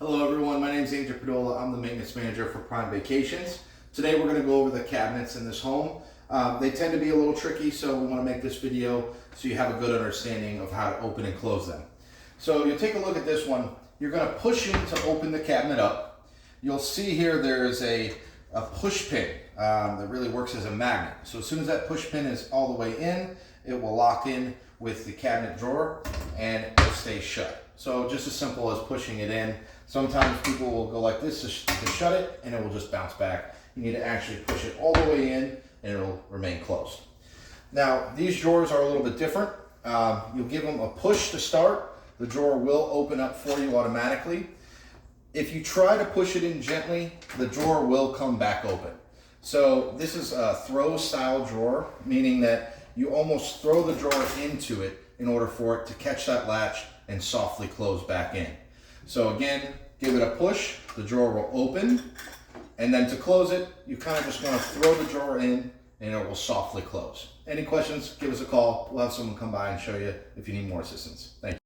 Hello everyone, my name is Andrew Padola. I'm the maintenance manager for Prime Vacations. Today we're going to go over the cabinets in this home. They tend to be a little tricky, so we want to make this video so you have a good understanding of how to open and close them. So you'll take a look at this one. You're going to push in to open the cabinet up. You'll see here there's a push pin that really works as a magnet. So as soon as that push pin is all the way in, it will lock in with the cabinet drawer and it'll stay shut. So just as simple as pushing it in. Sometimes people will go like this to shut it and it will just bounce back. You need to actually push it all the way in and it'll remain closed. Now these drawers are a little bit different. You'll give them a push to start. The drawer will open up for you automatically. If you try to push it in gently, the drawer will come back open. So this is a throw style drawer, meaning that you almost throw the drawer into it in order for it to catch that latch and softly close back in. So again, give it a push, the drawer will open, and then to close it, you kind of just want to throw the drawer in and it will softly close. Any questions, give us a call. We'll have someone come by and show you if you need more assistance. Thank you.